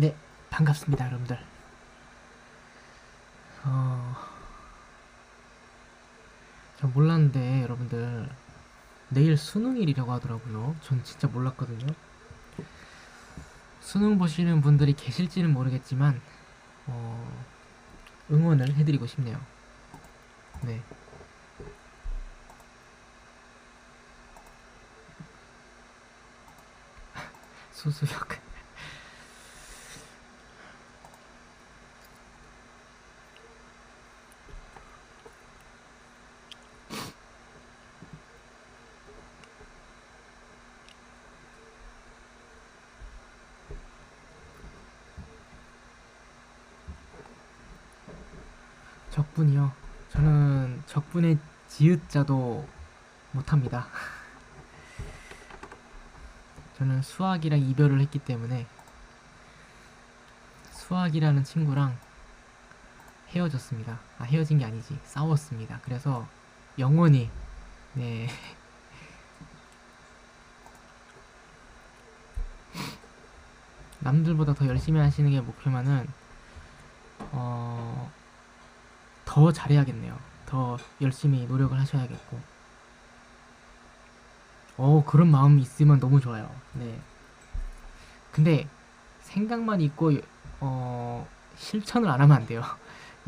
네, 반갑습니다, 여러분들. 어, 전 몰랐는데, 여러분들, 내일 수능일이라고 하더라고요. 전 진짜 몰랐거든요. 수능 보시는 분들이 계실지는 모르겠지만, 어, 응원을 해드리고 싶네요. 네, 수수역. 적분이요. 저는 적분의 지읒자도 못합니다. 저는 수학이랑 이별을 했기 때문에, 수학이라는 친구랑 헤어졌습니다. 아, 헤어진 게 아니지. 싸웠습니다. 그래서 영원히, 네, 남들보다 더 열심히 하시는 게 목표면은, 어, 더 잘해야겠네요. 더 열심히 노력을 하셔야겠고. 그런 마음이 있으면 너무 좋아요. 네. 근데 생각만 있고, 실천을 안 하면 안 돼요.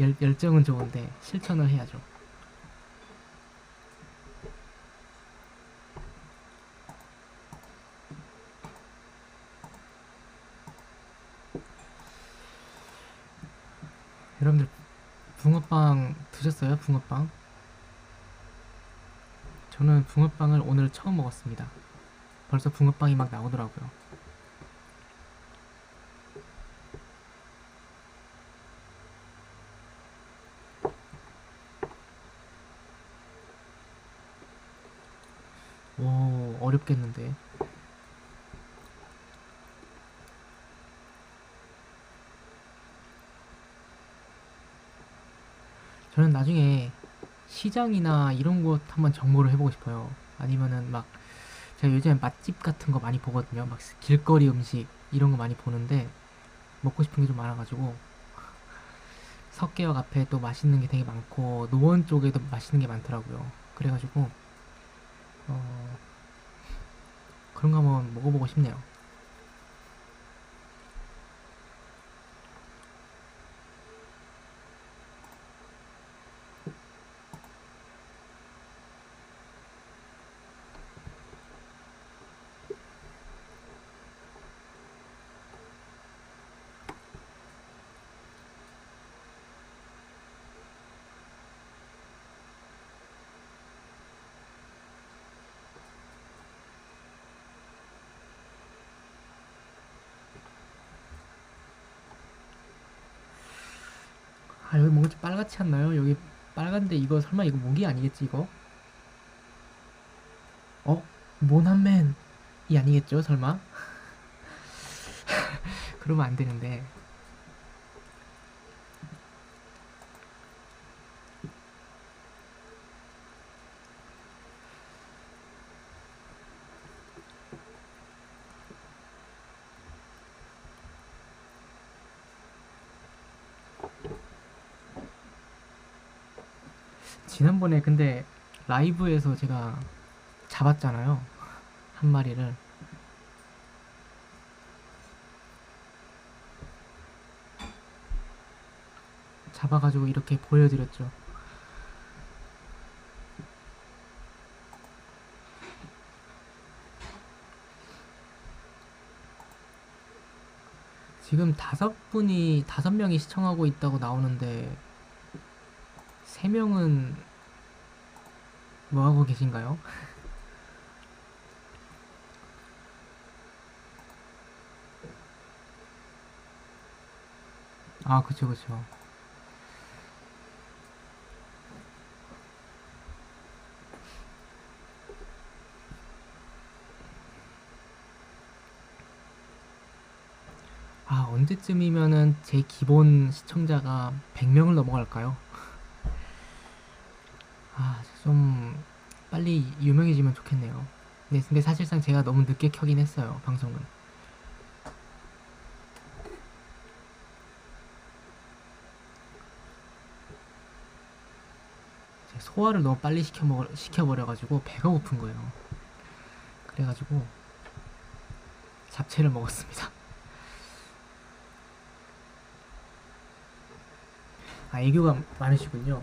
열정은 좋은데, 실천을 해야죠. 여러분들, 붕어빵 드셨어요? 붕어빵? 저는 붕어빵을 오늘 처음 먹었습니다. 벌써 붕어빵이 막 나오더라고요. 오, 어렵겠는데. 저는 나중에 시장이나 이런 곳 한번 정보를 해보고 싶어요. 아니면은 막 제가 요즘에 맛집 같은 거 많이 보거든요. 막 길거리 음식 이런 거 많이 보는데 먹고 싶은 게 좀 많아가지고 석계역 앞에 또 맛있는 게 되게 많고 노원 쪽에도 맛있는 게 많더라고요. 그래가지고 어, 그런 거 한번 먹어보고 싶네요. 아, 여기 뭔가 좀 빨갛지 않나요? 여기 빨간데 이거 설마 이거 모기 아니겠지 이거? 어? 모난맨이 아니겠죠 설마? 그러면 안 되는데. 지난번에 근데 라이브에서 제가 잡았잖아요. 한 마리를. 잡아가지고 이렇게 보여드렸죠. 지금 다섯 명이 시청하고 있다고 나오는데, 세 명은 뭐 하고 계신가요? 아, 그쵸, 그쵸. 아, 언제쯤이면은 제 기본 시청자가 100명을 넘어갈까요? 아, 좀 빨리 유명해지면 좋겠네요. 네, 근데 사실상 제가 너무 늦게 켜긴 했어요, 방송을. 소화를 너무 빨리 시켜버려가지고 배가 고픈 거예요. 그래가지고 잡채를 먹었습니다. 아, 애교가 많으시군요.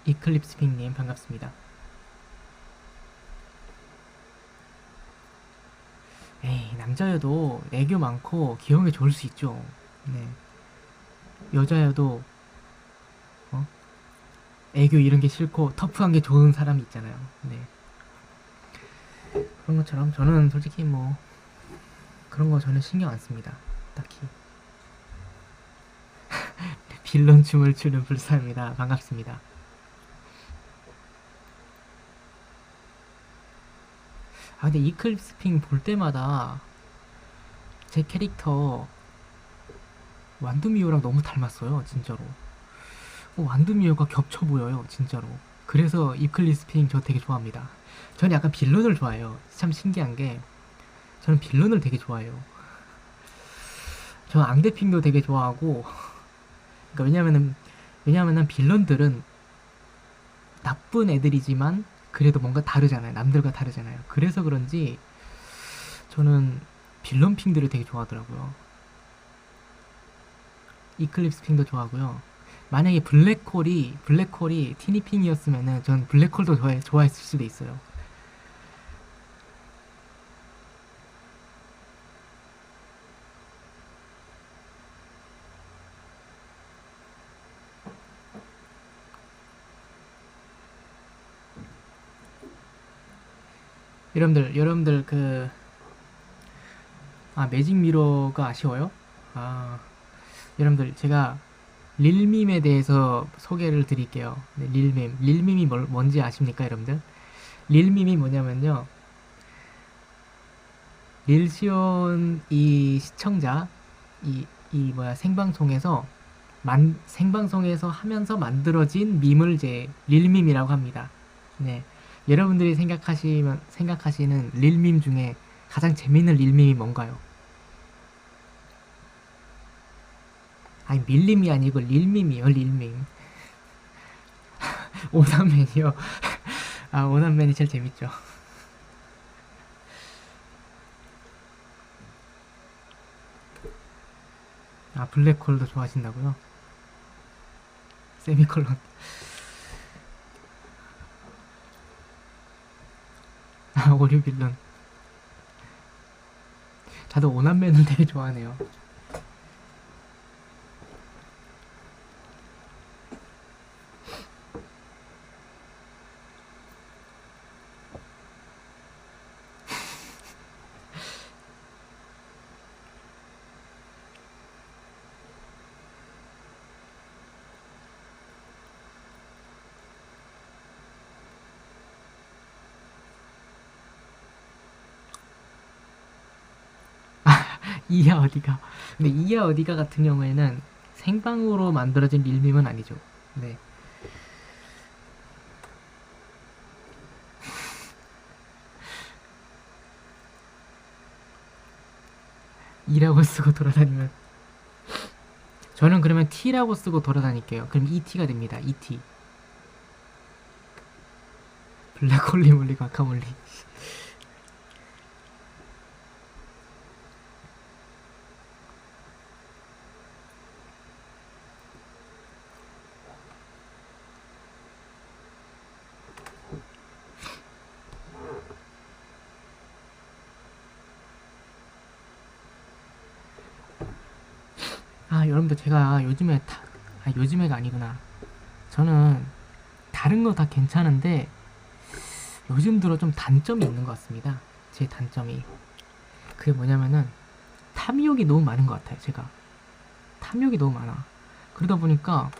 이클립스핑님 반갑습니다. 에이, 남자여도 애교 많고 귀여운 게 좋을 수 있죠. 네. 여자여도 어? 애교 이런 게 싫고 터프한 게 좋은 사람이 있잖아요. 네. 그런 것처럼 저는 솔직히 뭐 그런 거 저는 신경 안 씁니다. 딱히. 빌런 춤을 추는 불사입니다. 반갑습니다. 아, 근데 이클립스핑 볼 때마다 제 캐릭터 완두미호랑 너무 닮았어요. 진짜로. 완두미호가 겹쳐 보여요. 진짜로. 그래서 이클립스핑 저 되게 좋아합니다. 저는 약간 빌런을 좋아해요. 참 신기한 게 저는 빌런을 되게 좋아해요. 저 앙대핑도 되게 좋아하고 그러니까 왜냐면은 빌런들은 나쁜 애들이지만 그래도 뭔가 다르잖아요. 남들과 다르잖아요. 그래서 그런지 저는 빌런 핑들을 되게 좋아하더라고요. 이클립스 핑도 좋아하고요. 만약에 블랙홀이 티니핑이었으면은 전 블랙홀도 좋아했을 수도 있어요. 여러분들 매직 미러가 아쉬워요? 아, 여러분들 제가 릴밈에 대해서 소개를 드릴게요. 네, 릴밈이 뭔지 아십니까, 여러분들? 릴밈이 뭐냐면요. 릴시온 이 시청자 이 뭐야 생방송에서 하면서 만들어진 밈을 이제 릴밈이라고 합니다. 네. 여러분들이 생각하시는 릴밈 중에 가장 재밌는 릴밈이 뭔가요? 아니, 밀림이 아니고 릴밈이요, 릴밈. 오남맨이요. 아, 오남맨이 제일 재밌죠. 아, 블랙홀도 좋아하신다고요? 세미콜론. 아, 오류 빌런. 저도 오남맨은 되게 좋아하네요. 이야 어디가. 근데 이야 어디가 같은 경우에는 생방으로 만들어진 릴밈은 아니죠. 네. 이라고 쓰고 돌아다니면 저는 그러면 T라고 쓰고 돌아다닐게요. 그럼 ET가 됩니다. ET. 블랙홀리 몰리 과카몰리. 아, 여러분들 제가 요즘에가 아니구나. 저는 다른 거 다 괜찮은데 요즘 들어 좀 단점이 있는 것 같습니다. 제 단점이. 그게 뭐냐면은 탐욕이 너무 많은 것 같아요. 제가. 탐욕이 너무 많아. 그러다 보니까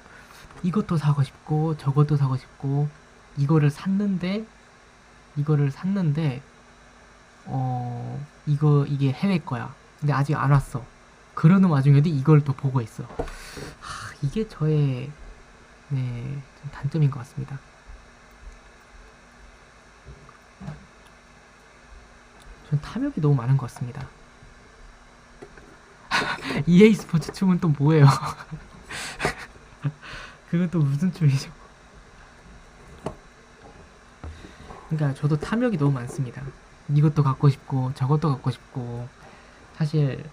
이것도 사고 싶고 저것도 사고 싶고 이거를 샀는데 이게 해외 거야. 근데 아직 안 왔어. 그러는 와중에도 이걸 또 보고 있어. 이게 저의 좀 단점인 것 같습니다. 전 탐욕이 너무 많은 것 같습니다. EA 스포츠 춤은 또 뭐예요? 그건 또 무슨 춤이죠? 그러니까 저도 탐욕이 너무 많습니다. 이것도 갖고 싶고 저것도 갖고 싶고 사실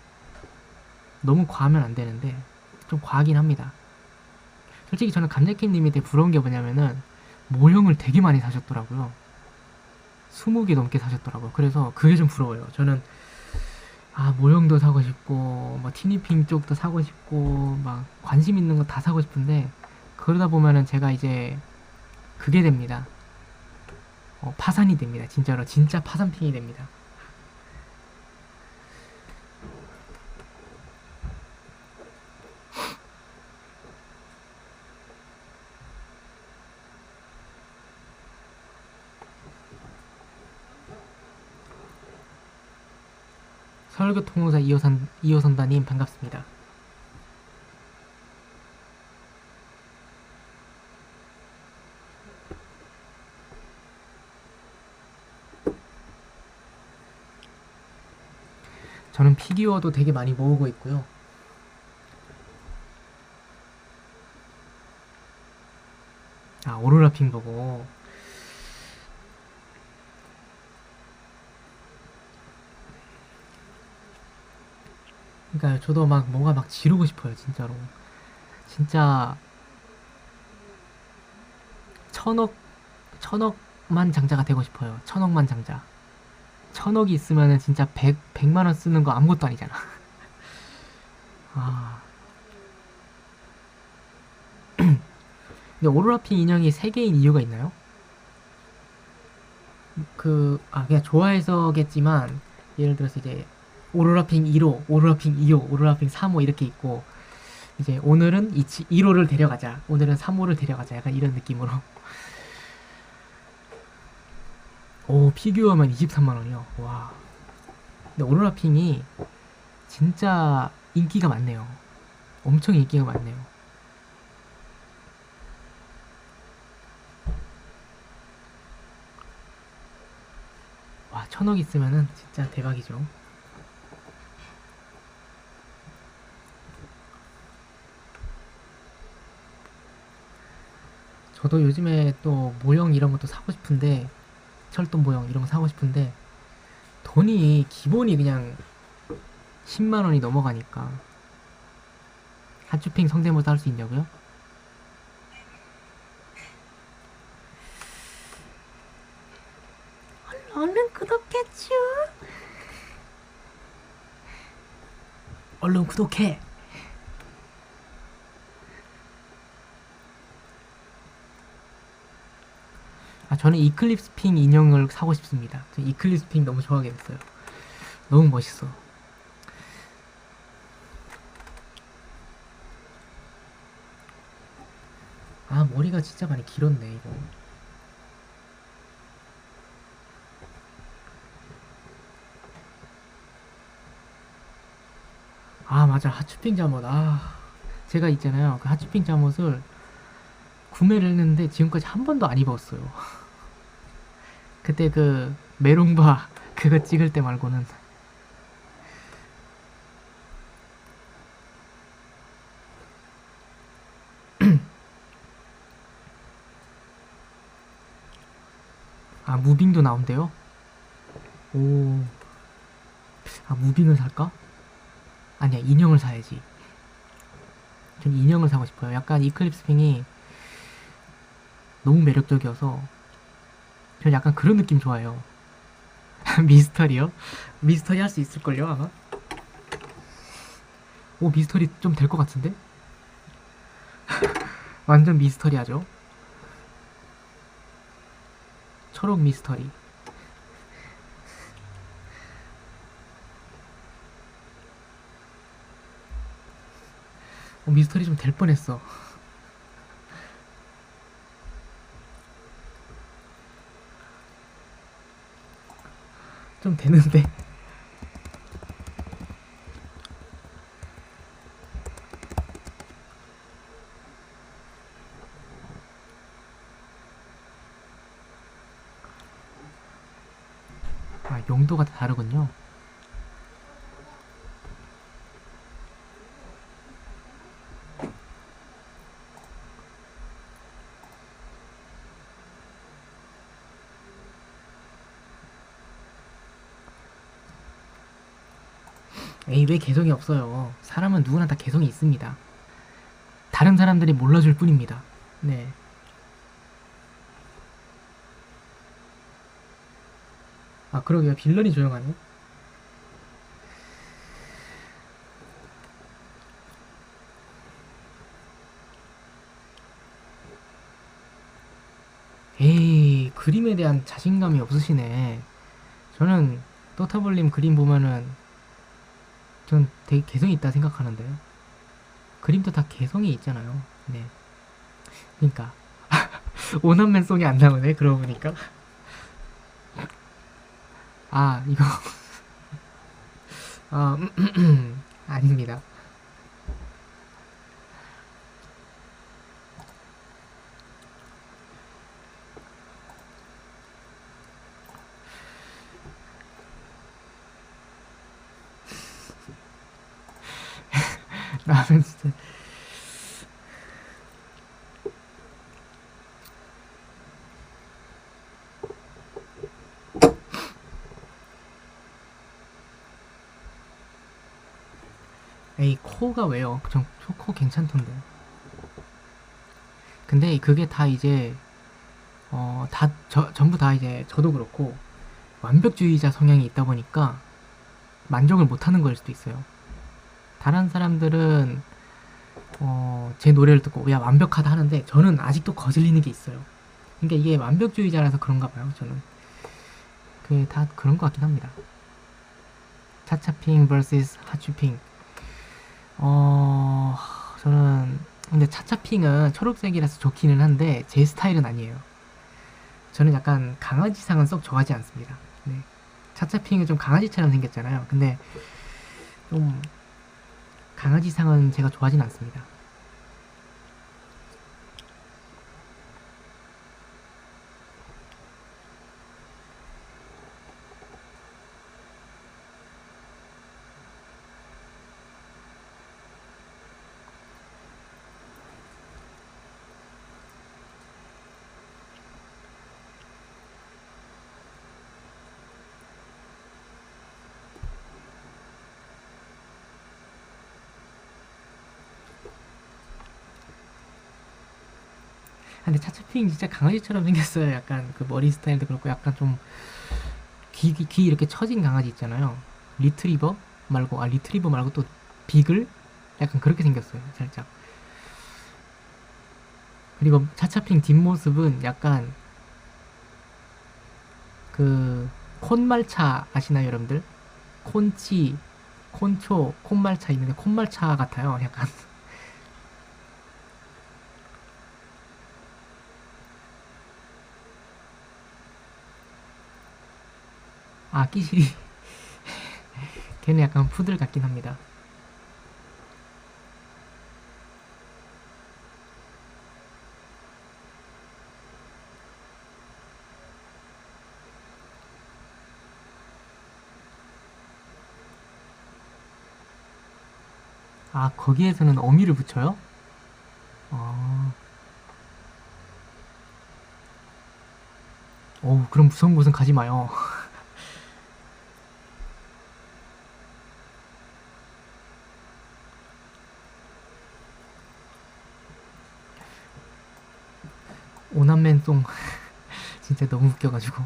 너무 과하면 안 되는데 좀 과하긴 합니다. 솔직히 저는 감자캣님이 되게 부러운 게 뭐냐면은 모형을 되게 많이 사셨더라고요. 20개 넘게 사셨더라고요. 그래서 그게 좀 부러워요. 저는 모형도 사고 싶고 뭐 티니핑 쪽도 사고 싶고 막 관심 있는 거 다 사고 싶은데 그러다 보면은 제가 이제 그게 됩니다. 파산이 됩니다. 진짜로 진짜 파산핑이 됩니다. 서울교통공사 2호선다님 반갑습니다. 저는 피규어도 되게 많이 모으고 있고요. 오로라 핑 보고. 그러니까 저도 막 뭔가 막 지르고 싶어요, 진짜로. 진짜 천억, 천억만 장자가 되고 싶어요. 천억만 장자. 천억이 있으면은 진짜 백만 원 쓰는 거 아무것도 아니잖아. 아. 근데 오로라핑 인형이 3개인 이유가 있나요? 그냥 좋아해서겠지만, 예를 들어서 이제, 오로라핑 1호, 오로라핑 2호, 오로라핑 3호 이렇게 있고, 이제 오늘은 1호를 데려가자, 오늘은 3호를 데려가자, 약간 이런 느낌으로. 오, 피규어만 23만원이요. 와. 근데 오로라핑이 진짜 인기가 많네요. 엄청 인기가 많네요. 와, 1000억 있으면은 진짜 대박이죠. 저도 요즘에 또 모형 이런 것도 사고 싶은데, 철도 모형 이런 거 사고 싶은데, 돈이 기본이 그냥 10만원이 넘어가니까. 핫쇼핑 성대모사 할 수 있냐고요? 얼른 구독해줘. 얼른 구독해. 저는 이클립스 핑 인형을 사고 싶습니다. 저 이클립스 핑 너무 좋아하게 됐어요. 너무 멋있어. 머리가 진짜 많이 길었네, 이거. 맞아. 핫쇼핑 잠옷. 제가 있잖아요. 그 핫쇼핑 잠옷을 구매를 했는데 지금까지 한 번도 안 입었어요. 그때 그 메롱바 그거 찍을 때 말고는. 무빙도 나온대요? 오. 무빙을 살까? 아니야, 인형을 사야지. 전 인형을 사고 싶어요. 약간 이클립스 핑이 너무 매력적이어서 전 약간 그런 느낌 좋아해요. 미스터리요? 미스터리 할 수 있을걸요, 아마? 오, 미스터리 좀 될 것 같은데? 완전 미스터리 하죠? 초록 미스터리. 미스터리 좀 될 뻔했어. 좀 되는데. 용도가 다 다르군요. 에이, 왜 개성이 없어요? 사람은 누구나 다 개성이 있습니다. 다른 사람들이 몰라줄 뿐입니다. 네. 아, 그러게요. 빌런이 조용하네. 에이, 그림에 대한 자신감이 없으시네. 저는 또타블님 그림 보면은 전 되게 개성이 있다 생각하는데요. 그림도 다 개성이 있잖아요. 네. 그러니까 오남맨송이 안 나오네. 그러고 보니까. 아, 이거 아, 아닙니다. 나는 진짜 에이, 코가 왜요? 코 괜찮던데. 근데 그게 다 이제 전부 다 이제 저도 그렇고 완벽주의자 성향이 있다 보니까 만족을 못하는 걸 수도 있어요. 다른 사람들은 제 노래를 듣고 야 완벽하다 하는데 저는 아직도 거슬리는 게 있어요. 그러니까 이게 완벽주의자라서 그런가 봐요. 저는 그게 다 그런 것 같긴 합니다. 차차핑 vs 하츄핑. 어 저는 근데 차차핑은 초록색이라서 좋기는 한데 제 스타일은 아니에요. 저는 약간 강아지상은 썩 좋아하지 않습니다. 네. 차차핑은 좀 강아지처럼 생겼잖아요. 근데 좀 강아지상은 제가 좋아하진 않습니다. 근데 차차핑 진짜 강아지처럼 생겼어요. 약간 그 머리 스타일도 그렇고 약간 좀 귀 이렇게 처진 강아지 있잖아요. 리트리버 말고 리트리버 말고 또 비글 약간 그렇게 생겼어요. 살짝. 그리고 차차핑 뒷모습은 약간 그 콘말차 아시나요, 여러분들? 콘치, 콘초, 콘말차 있는데 콘말차 같아요. 약간 끼시리. 걔는 약간 푸들 같긴 합니다. 거기에서는 어미를 붙여요? 아, 그럼 무서운 곳은 가지 마요. 오남맨송 진짜 너무 웃겨가지고.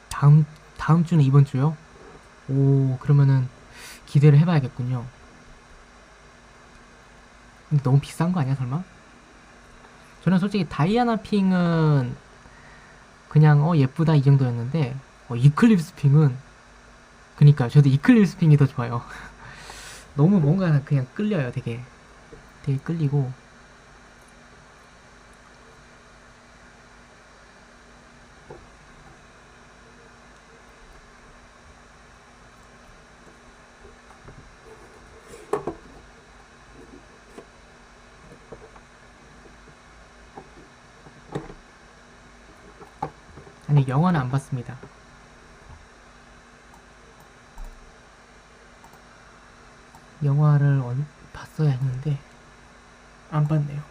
다음 다음 주는 이번 주요? 그러면은 기대를 해봐야겠군요. 근데 너무 비싼 거 아니야, 설마? 저는 솔직히 다이아나 핑은 그냥 예쁘다 이 정도였는데 이클립스 핑은 그니까 저도 이클립스 핑이 더 좋아요. 너무 뭔가 그냥 끌려요, 되게 끌리고. 아니, 영화는 안 봤습니다. 영화를 봤어야 했는데 안 봤네요.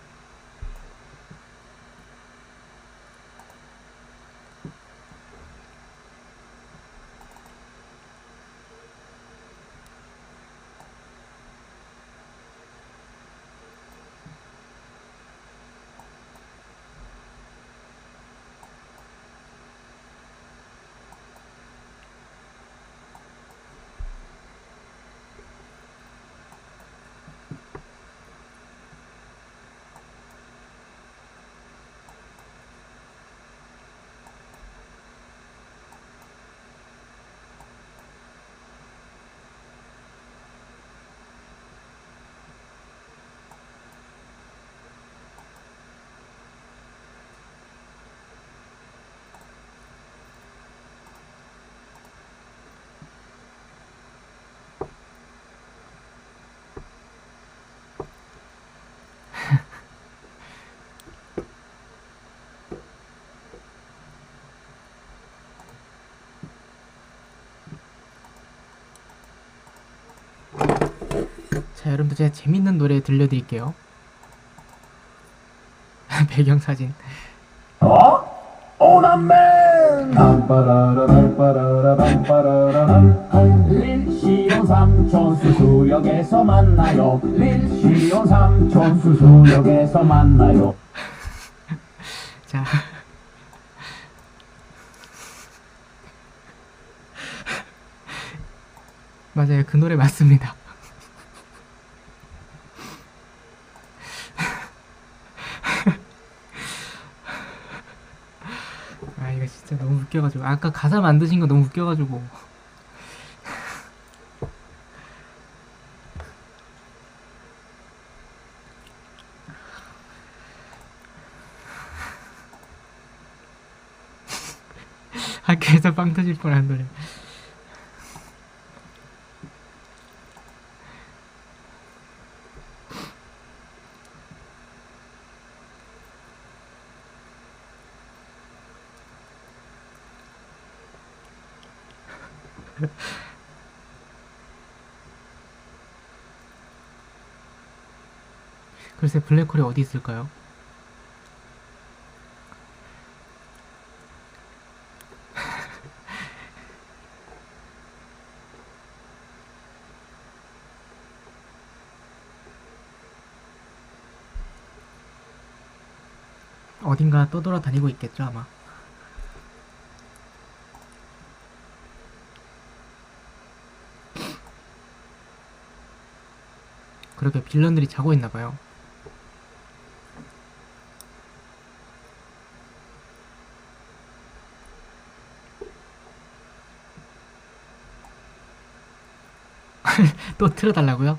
자, 여러분들 제가 재밌는 노래 들려드릴게요. 배경사진. 오남맨 릴시온 삼촌 수수역에서 만나요. 릴시온 삼촌 수수역에서 만나요. 자. 맞아요. 그 노래 맞습니다. 아, 이거 진짜 너무 웃겨가지고. 아까 가사 만드신 거 너무 웃겨가지고. 학교에서 빵 터질 뻔한 노래. 글쎄, 블랙홀이 어디 있을까요? 어딘가 떠돌아다니고 있겠죠, 아마. 그렇게 빌런들이 자고 있나봐요. 또 틀어달라고요?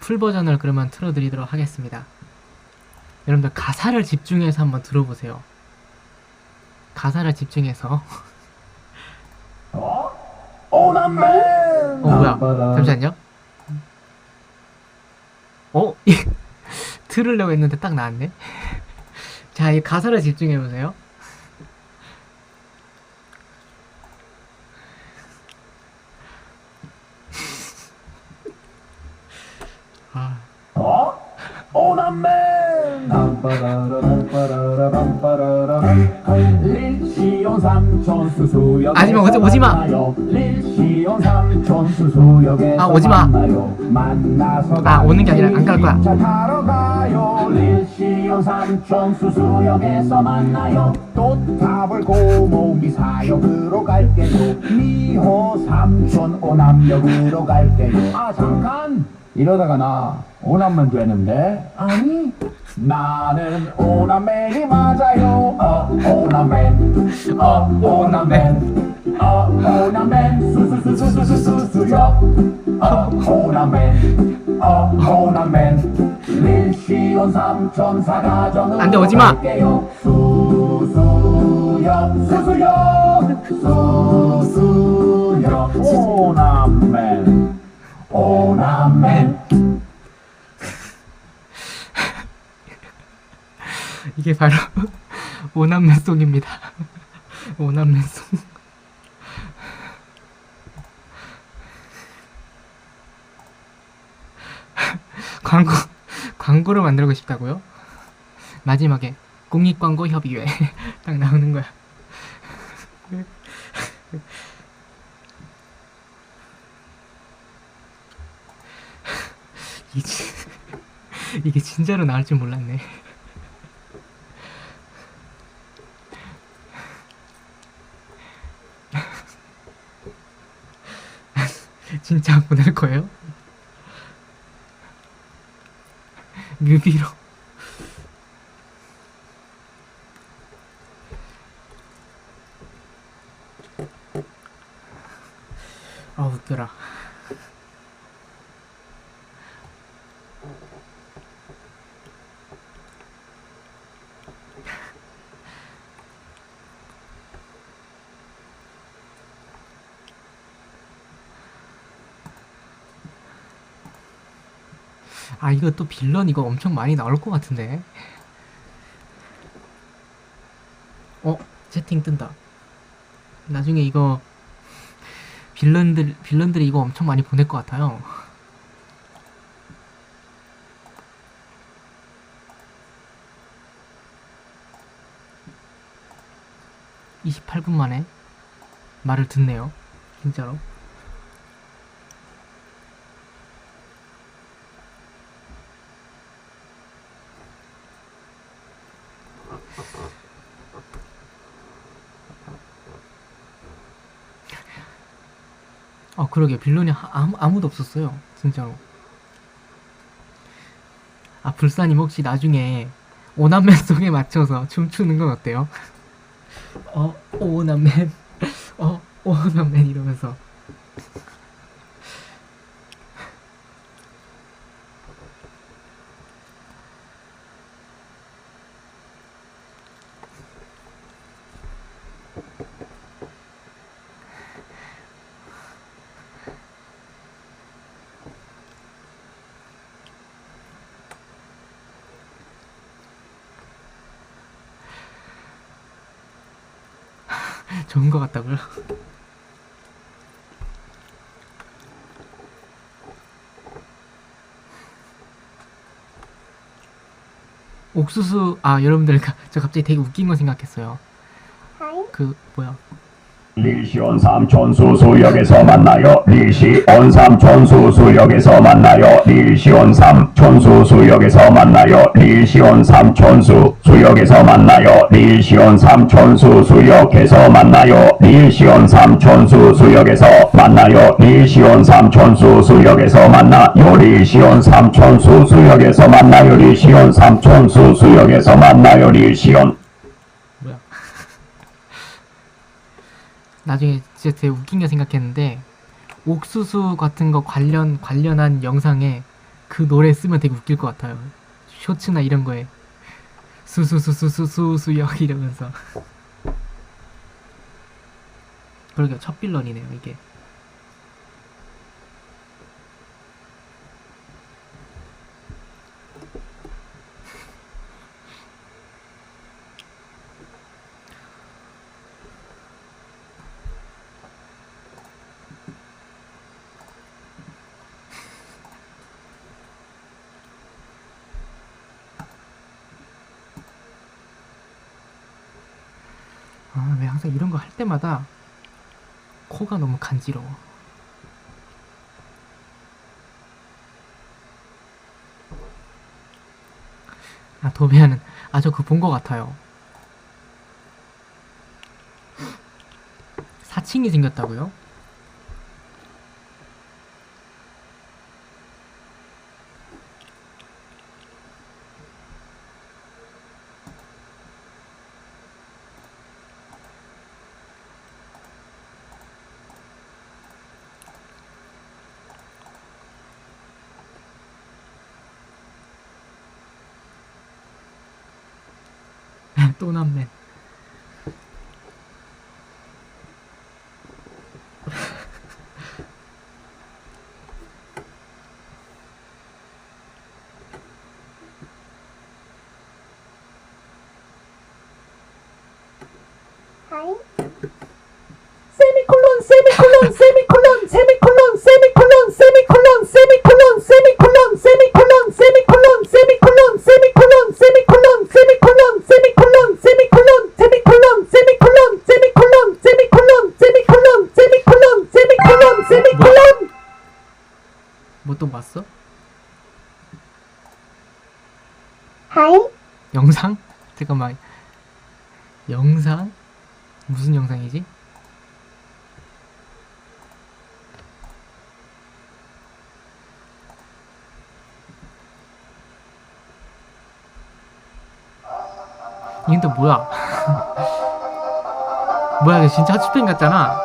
풀 버전을 그러면 틀어드리도록 하겠습니다. 여러분들 가사를 집중해서 한번 들어보세요. 가사를 집중해서. 오남맨 뭐야? 잠시만요. 들으려고 했는데 딱 나왔네. 자, 이 가사를 집중해보세요. 아, 오남맨 릴시온 삼촌 수수역에서 하지마, 오지마. 만나요. 릴시온 삼촌 수수역에서 아, 오지마. 만나서 아, 오는 게 아니라 안 갈 거야. 기차 타러 가요. 릴시온 삼촌 수수역에서 만나요. 또탑을 고모미 사역으로 갈게요. 미호 삼촌 오남역으로 갈게요. 아, 잠깐! 이러다가 나 오남맨 되는데? 아니, 나는 오남맨이 맞아요. 오남맨, 오남맨, 오남맨, 수수수수수수수요. 오남맨, 오남맨, 릴시온 삼촌 사가정으로 안 돼, 오지마. 갈게요. 수수요, 수수요, 수수요. 오남맨, 오남맨. 이게 바로 오남매송입니다. 오남매송. 광고 광고를 만들고 싶다고요? 마지막에 공익광고 협의회 딱 나오는 거야. 이게, 이게 진짜로 나올 줄 몰랐네. 진짜 보낼 거예요? 뮤비로. 아 웃겨라. 아 이거 또 빌런 이거 엄청 많이 나올 것 같은데. 채팅 뜬다. 나중에 이거 빌런들이 이거 엄청 많이 보낼 것 같아요. (28분) 만에 말을 듣네요. 진짜로. 그러게 빌런이 아무도 없었어요. 진짜로. 아 불사님 혹시 나중에 오남매송에 맞춰서 춤추는 건 어때요? 오남매 오남매 이러면서. 좋은 것 같다고요? 옥수수 여러분들 저 갑자기 되게 웃긴 거 생각했어요. 그 뭐야 리시온 삼촌수 수역에서 만나요. 리시온 삼촌수 수역에서 만나요. 리시온 삼촌수 수역에서 만나요. 리시온 삼촌수 수역에서 만나요. 리시온 삼촌수 수역에서 만나요. 리시온 삼촌수 수역에서 만나요. 리시온 삼촌수 수역에서 만나요. 리시온 삼촌수 수역에서 만나요. 리시온 삼촌수 수역에서 만나요. 리시온 뭐야 나중에 진짜 되게 웃긴 거 생각했는데 옥수수 같은 거 관련한 영상에 그 노래 쓰면 되게 웃길 것 같아요. 쇼츠나 이런 거에 수수수수수수수역 이러면서. 그러게 첫 빌런이네요 이게. 왜 항상 이런 거 할 때마다 코가 너무 간지러워. 도배하는 저 그거 본 거 같아요. 4층이 생겼다고요? 또 남매. 하이. 잠깐만. 영상? 무슨 영상이지? 이건 또 뭐야? 뭐야, 이거 진짜 핫쇼핑 같잖아.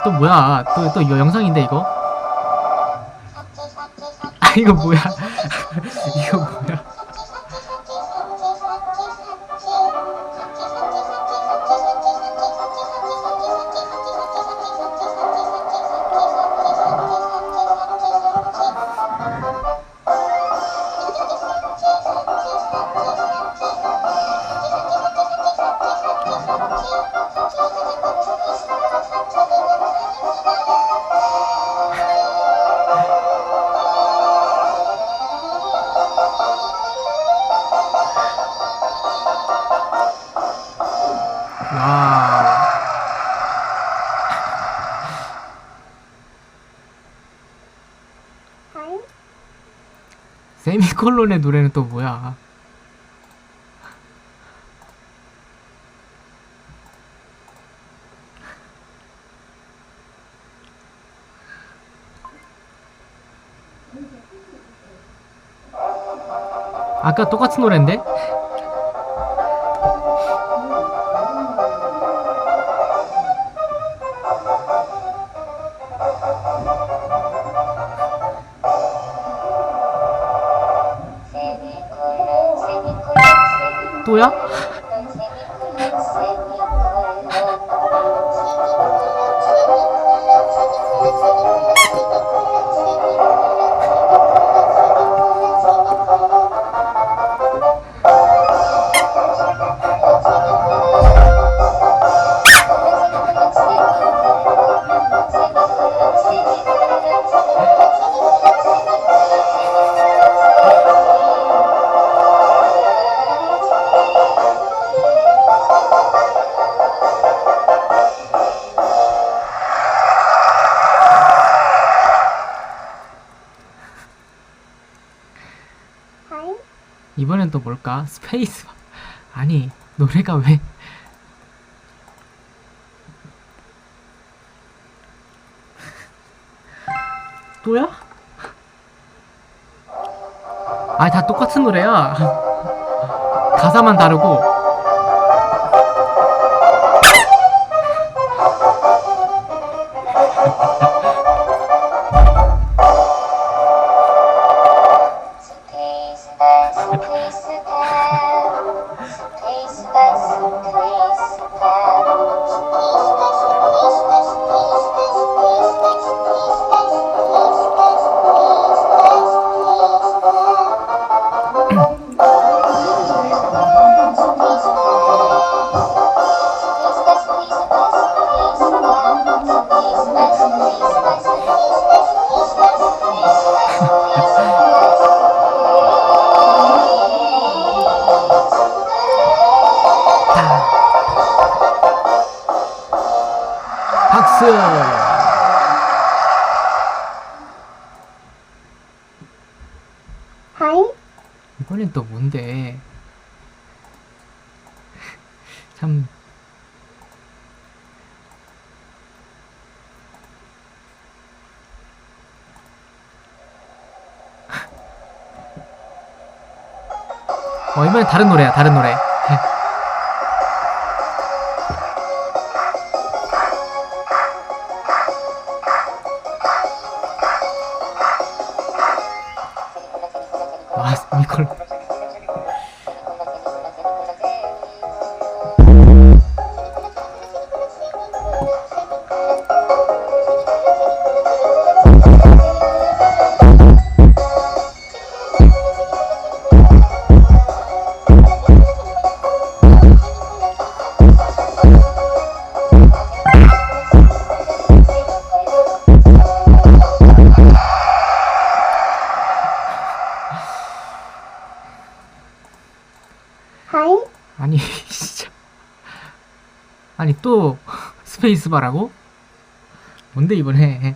또 뭐야? 또 이거 영상인데 이거? 아 이거 뭐야? 이거 뭐야? 와우. 세미콜론의 노래는 또 뭐야? 아까 똑같은 노래인데? 또야? 이번엔 또 뭘까? 스페이스. 아니, 노래가 왜? 또야? 아니, 다 똑같은 노래야. 가사만 다르고. 박수! 이번엔 또 뭔데? 참. 이번엔 다른 노래야, 다른 노래. 아, 이걸. 아니, 진짜. 아니, 또 스페이스바라고? 뭔데 이번에?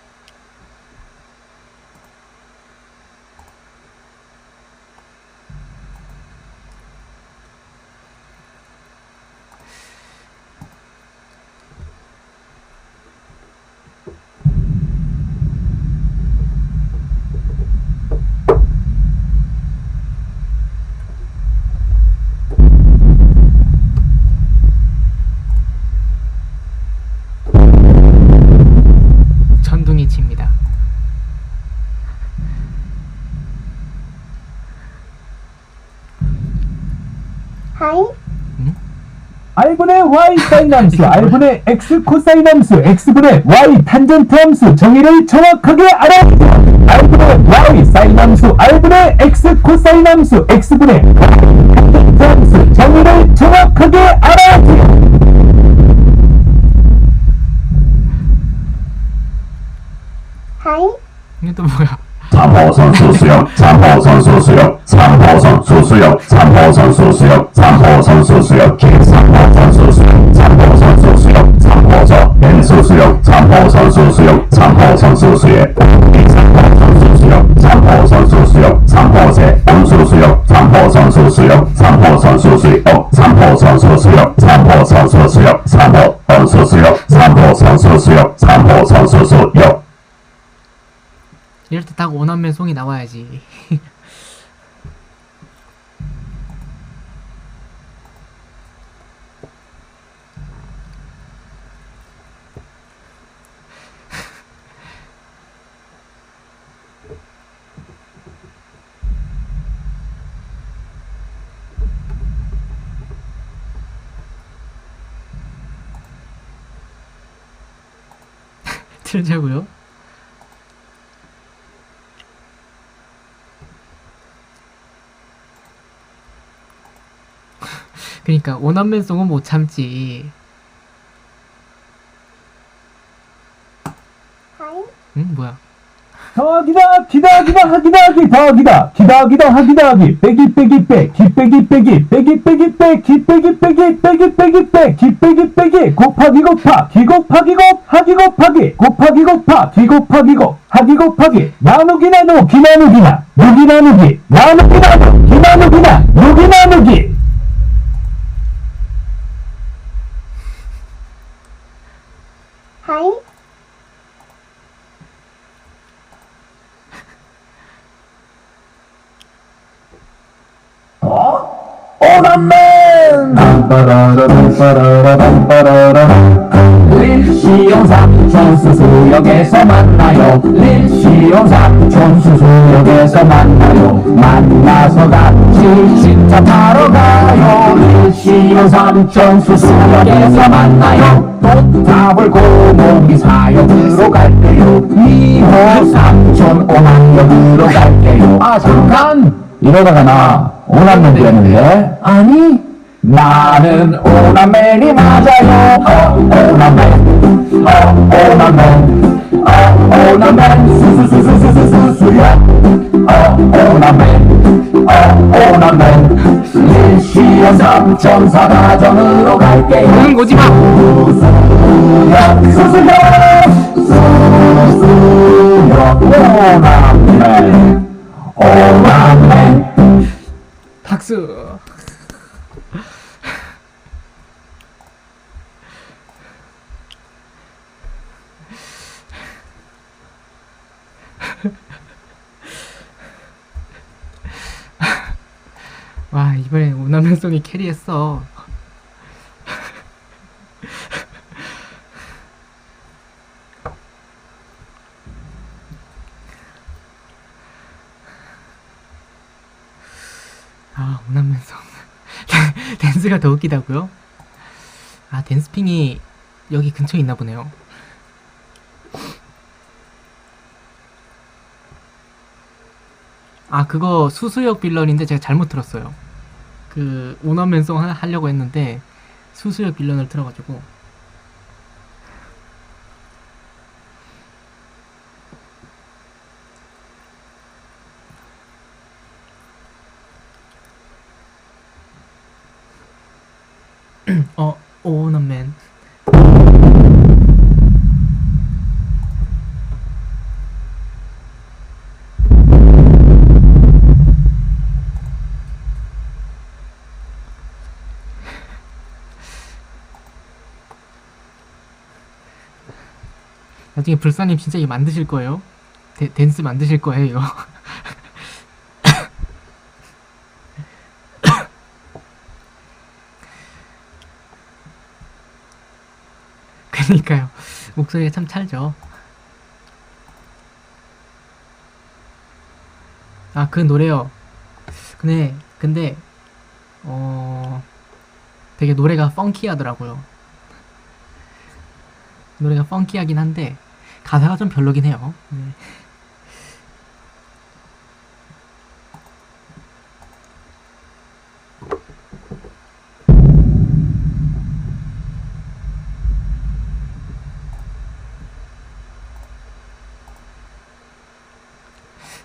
R분의 Y 사인 함수, R분의 X 코사인 함수, X분의 Y 탄젠트 함수 정의를 정확하게 알아주세요. R분의 Y 사인 함수, R분의 X 코사인 함수, X분의 Y 탄젠트 함수 정의를 정확하게 알아주세요. 이게 또 뭐야? 3호선 수수역 3호선 수수역 3호선 수수역 3호선 수수역 3호선 수수역 길 3호선 수수역 3호선 수수역 3호선 N 수수역 3호선 수수역 3호선 수수역 3호선 수수역 3호선 수수역 3호세 온 수수역 3호선 수수역 3호선 수수역 3호선 수수역 3호선 수수역 3호선 수수역 3호선 수수역 3호선 수수역 이럴 때 딱 원한맨 송이 나와야지. 틀자고요? 그니까 원한맨송은 못 참지. 응? 뭐야? 더하기다 기다기다 하기다하기 더하기다 기다기다 하기다하기 빼기 빼기 빼 기 빼기 빼기 빼기 빼기 빼 기 빼기 빼기 빼기 빼기 빼 기 빼기 빼기 곱하기 곱하 기 곱하기 곱 하기 곱하기 곱하기 곱하 기 곱하기 곱 하기 곱하기 나누기 나누 기 나누기나 누기 나누기 나누기 나누 기 나누기나 누기 나누기 오남맨 릴시온 삼촌 수수역에서 만나요 릴시온 삼촌 수수역에서 만나요 만나서 같이 진짜 타러 가요 릴시온 삼촌 수수역에서 만나요 꽃다불 고목이 사역으로 갈게요 2호 삼촌 오남역으로 갈게요 아 잠깐 이러다가 나 오남맨 되는데? 아니 나는 오남맨이 맞아요 오남맨 오남맨 오남맨 수수수수수수수수야 오남맨 오남맨 일시연 삼천 사가정으로 갈게요 응, 오지마! 수수역 수수역 수수역 오남맨 오남맨 박수! 와, 이번엔 오남맨송이 캐리했어. 아, 오남맨송. 댄스가 더 웃기다고요? 아, 댄스핑이 여기 근처에 있나 보네요. 아, 그거 수수역 빌런인데 제가 잘못 들었어요. 그 오남맨송 하려고 했는데 수수역 빌런을 틀어가지고. 오남맨. 나중에 불사님 진짜 이거 만드실 거예요? 댄스 만드실 거예요, 이거? 그니까요. 목소리가 참 찰죠. 아, 그 노래요. 근데 되게 노래가 펑키하더라고요. 노래가 펑키하긴 한데 가사가 좀 별로긴 해요. 네.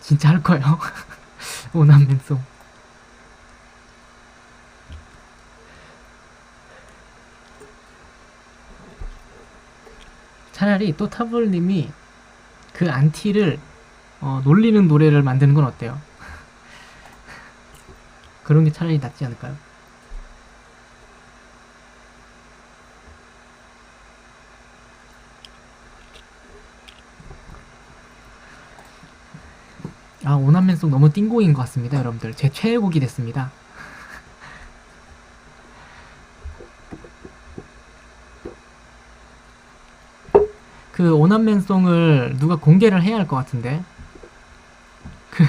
진짜 할 거예요. 오남맨송. 차라리 또 타블님이 그 안티를 놀리는 노래를 만드는 건 어때요? 그런 게 차라리 낫지 않을까요? 아, 오남맨송 너무 띵곡인 것 같습니다, 여러분들. 제 최애곡이 됐습니다. 그 오남맨송을 누가 공개를 해야 할 것 같은데. 그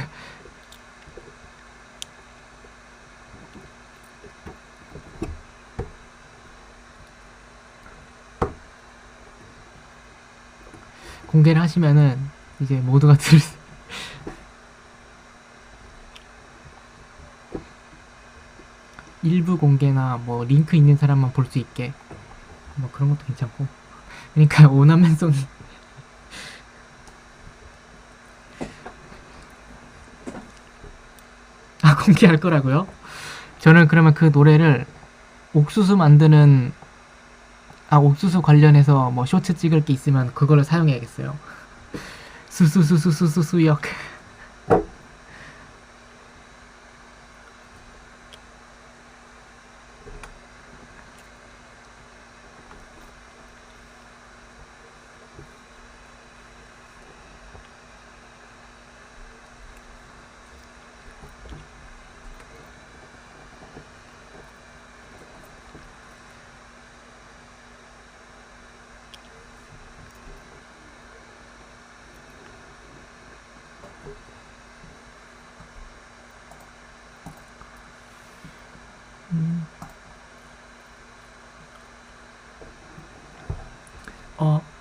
공개를 하시면은 이제 모두가 들을 수 일부 공개나 뭐 링크 있는 사람만 볼 수 있게 뭐 그런 것도 괜찮고. 그러니까 오남맨송이 아, 공개할 거라고요? 저는 그러면 그 노래를 옥수수 만드는 옥수수 관련해서 뭐 쇼츠 찍을 게 있으면 그거를 사용해야겠어요. 수수수수수수수역.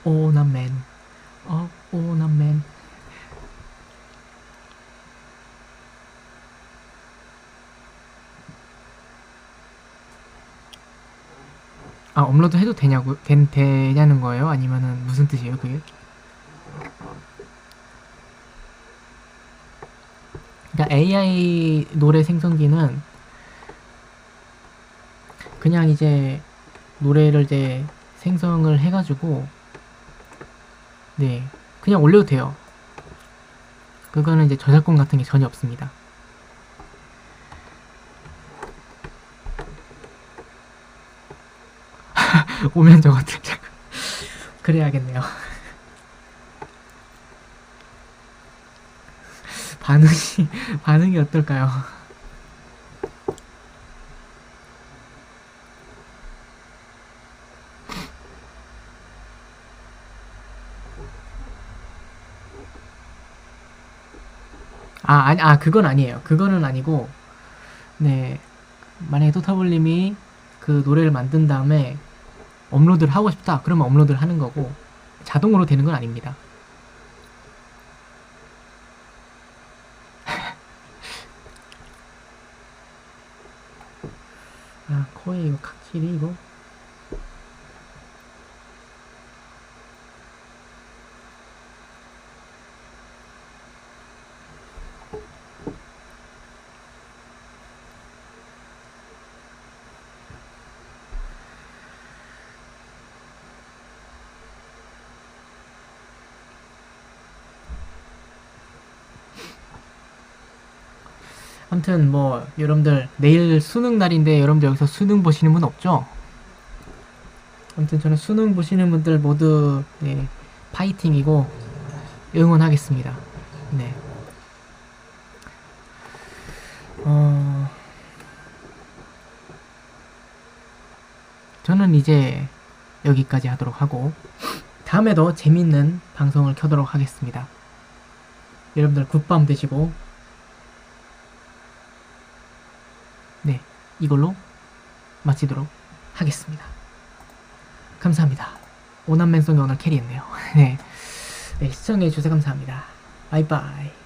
오남맨. 오남맨. 업로드 해도 되냐는 거예요? 아니면은 무슨 뜻이에요, 그게? 그러니까 AI 노래 생성기는 그냥 이제 노래를 이제 생성을 해가지고 네, 그냥 올려도 돼요. 그거는 이제 저작권 같은 게 전혀 없습니다. 오면 저것들 그래야겠네요. 반응이 어떨까요? 그건 아니에요. 그거는 아니고, 네, 만약에 토타블님이 그 노래를 만든 다음에 업로드를 하고 싶다, 그러면 업로드를 하는 거고, 자동으로 되는 건 아닙니다. 코에 이거 각질이 이거. 아무튼 뭐 여러분들 내일 수능 날인데 여러분들 여기서 수능 보시는 분 없죠? 아무튼 저는 수능 보시는 분들 모두 네, 파이팅이고 응원하겠습니다. 네. 저는 이제 여기까지 하도록 하고 다음에 더 재밌는 방송을 켜도록 하겠습니다. 여러분들 굿밤 되시고 네, 이걸로 마치도록 하겠습니다. 감사합니다. 오남맨송이 오늘 캐리했네요. 네. 네, 시청해주셔서 감사합니다. 바이바이.